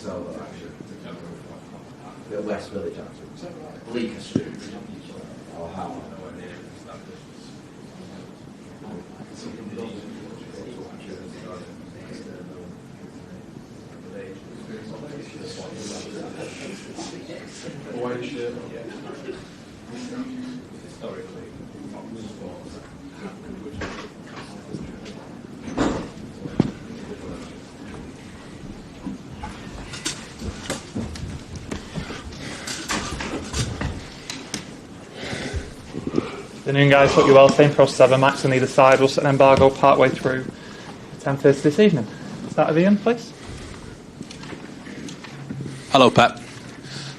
solo actually. The West Village actually. Bleecker Street. Or how? Afternoon, guys. Hope you're well. Same process ever. Max on either side. We'll set an embargo partway through 10:30 this evening. Start with Ian, please. Hello, Pep.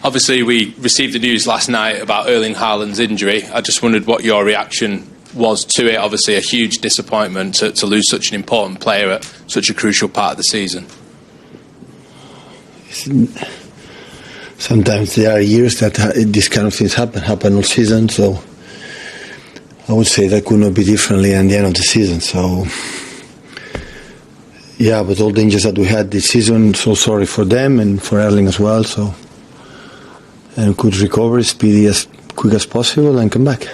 Obviously, we received the news last night about Erling Haaland's injury. I just wondered what your reaction was to it. Obviously, a huge disappointment to lose such an important player at such a crucial part of the season. Sometimes there are years that this kind of things happen all season, so I would say that could not be differently at the end of the season. So, yeah, but all the injuries that we had this season, so sorry for them and for Erling as well. So, and could recover speedy as quick as possible and come back.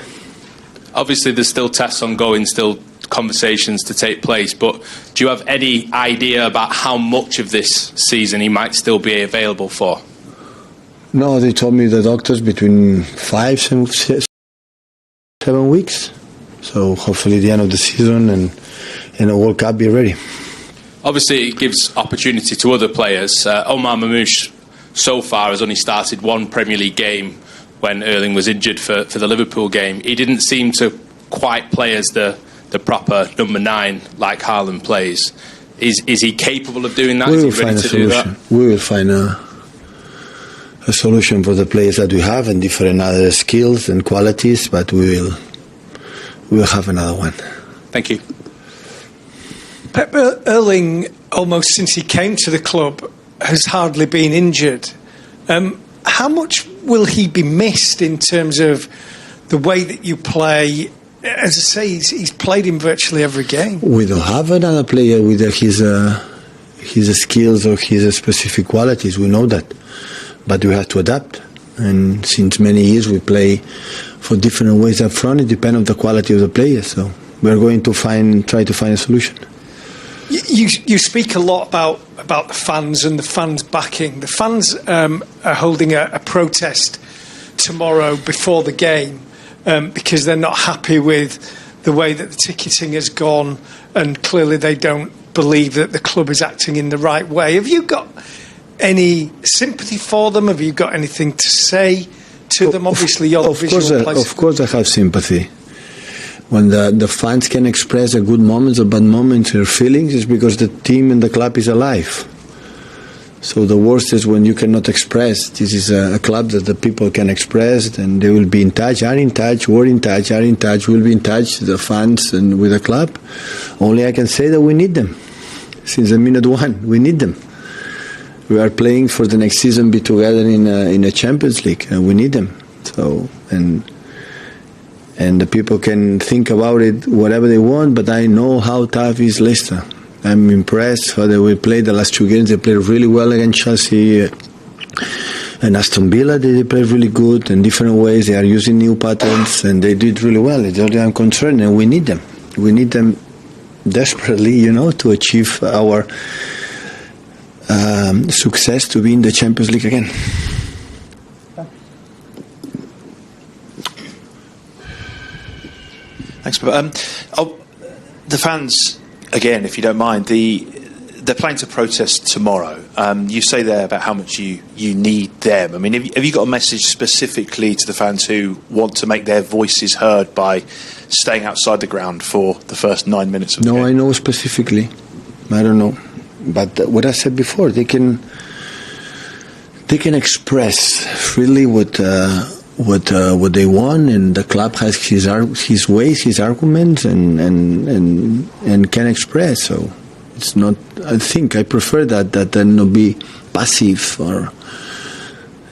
Obviously, there's still tests ongoing, still conversations to take place, but do you have any idea about how much of this season he might still be available for? No, they told me, the doctors, between 5 and 7 weeks. So hopefully the end of the season and the World Cup be ready. Obviously, it gives opportunity to other players. Omar Mamouche so far has only started one Premier League game when Erling was injured for the Liverpool game. He didn't seem to quite play as the proper number 9 like Haaland plays. Is he capable of doing that? We will Is he ready find a to solution. do that? We will find a solution for the players that we have and different other skills and qualities, but we will have another one. Thank you. Pep, Erling, almost since he came to the club, has hardly been injured. How much will he be missed in terms of the way that you play? As I say, he's played in virtually every game. We don't have another player with his skills or his specific qualities. We know that, but we have to adapt. And since many years we play for different ways up front. It depends on the quality of the players. So we are going to try to find a solution. You speak a lot about the fans and the fans backing. The fans are holding a protest tomorrow before the game because they're not happy with the way that the ticketing has gone, and clearly they don't believe that the club is acting in the right way. Have you got any sympathy for them? Have you got anything to say to them? Obviously, you're the visual place. Of course I have sympathy. When the fans can express the good moments or bad moments or feelings, it's because the team and the club is alive. So the worst is when you cannot express. This is a club that the people can express, and they will be in touch, are in touch, we're in touch, are in touch, will be in touch, the fans and with the club. Only I can say that we need them. Since the minute one, we need them. We are playing for the next season, be together in a Champions League, and we need them. So, and the people can think about it whatever they want, but I know how tough is Leicester. I'm impressed how they will play the last 2 games. They played really well against Chelsea and Aston Villa. They played really good in different ways. They are using new patterns, and they did really well. It's only I'm concerned, and we need them. We need them desperately, to achieve our success to be in the Champions League again. Thanks, the fans, again, if you don't mind, they're planning to protest tomorrow. You say there about how much you need them. I mean, have you got a message specifically to the fans who want to make their voices heard by staying outside the ground for the first 9 minutes of the game? No, I know specifically. I don't know. But what I said before, they can express freely what they want, and the club has his ways, his arguments, and can express. So it's not. I prefer that than not be passive. Or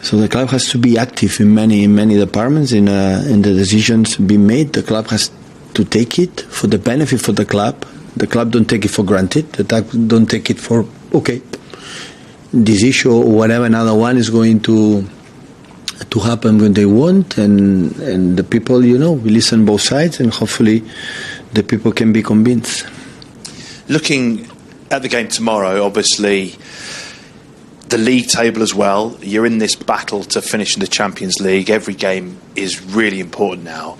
so the club has to be active in many departments in the decisions being made. The club has to take it for the benefit for the club. The club don't take it for granted. The club don't take it for okay. this issue or whatever another one is going to happen when they want, and the people, we listen both sides, and hopefully the people can be convinced. Looking at the game tomorrow, obviously the league table as well, you're in this battle to finish in the Champions League. Every game is really important now.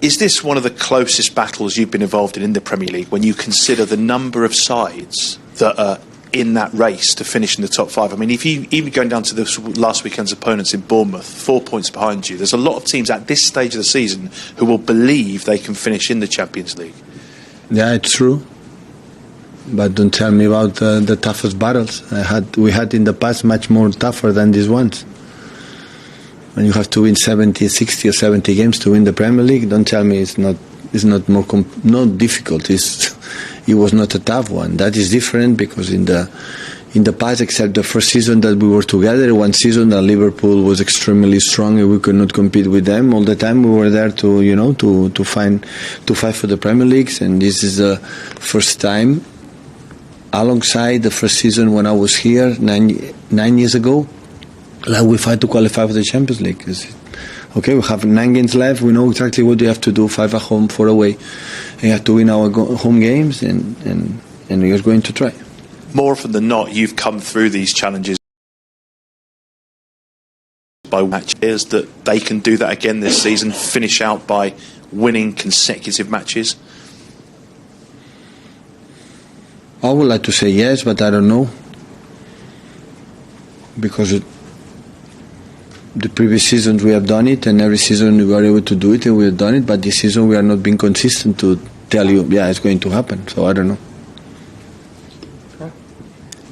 Is this one of the closest battles you've been involved in the Premier League when you consider the number of sides that are in that race to finish in the top five? I mean, if you even going down to this last weekend's opponents in Bournemouth, 4 points behind you, there's a lot of teams at this stage of the season who will believe they can finish in the Champions League. Yeah, it's true. But don't tell me about the toughest battles we had in the past, much more tougher than these ones. When you have to win 60 or 70 games to win the Premier League, don't tell me it's not not difficult. It was not a tough one. That is different because in the past, except the first season that we were together, one season that Liverpool was extremely strong and we could not compete with them all the time. We were there to fight for the Premier Leagues, and this is the first time, alongside the first season when I was here 9 years ago, like we fight to qualify for the Champions League. Okay, we have 9 games left. We know exactly what you have to do: 5 at home, 4 away. And you have to win our home games, and we are going to try. More often than not, you've come through these challenges by matches that they can do that again this season, finish out by winning consecutive matches. I would like to say yes, but I don't know, because the previous seasons we have done it, and every season we were able to do it, and we have done it. But this season we are not being consistent to tell you, yeah, it's going to happen. So I don't know.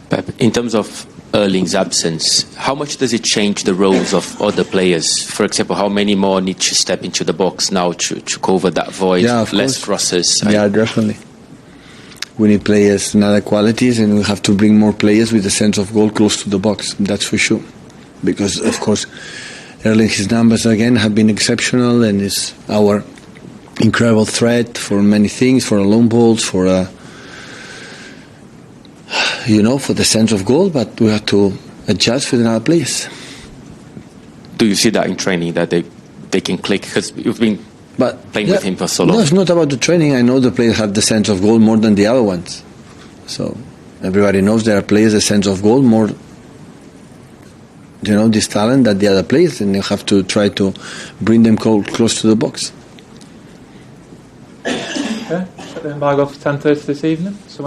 Pep, in terms of Erling's absence, how much does it change the roles of other players? For example, how many more need to step into the box now to cover that void? Yeah, of less course. crosses. Yeah, definitely. We need players in other qualities, and we have to bring more players with a sense of goal close to the box. That's for sure. Because, of course, Erling, his numbers again have been exceptional, and is our incredible threat for many things, for long balls, for for the sense of goal. But we have to adjust with another players. Do you see that in training, that they can click? Because you've been playing with him for so long. No, it's not about the training. I know the players have the sense of goal more than the other ones. So everybody knows there are players a sense of goal more, this talent that the other players, and you have to try to bring them close to the box. Okay, set the embargo for 10:30 this evening. So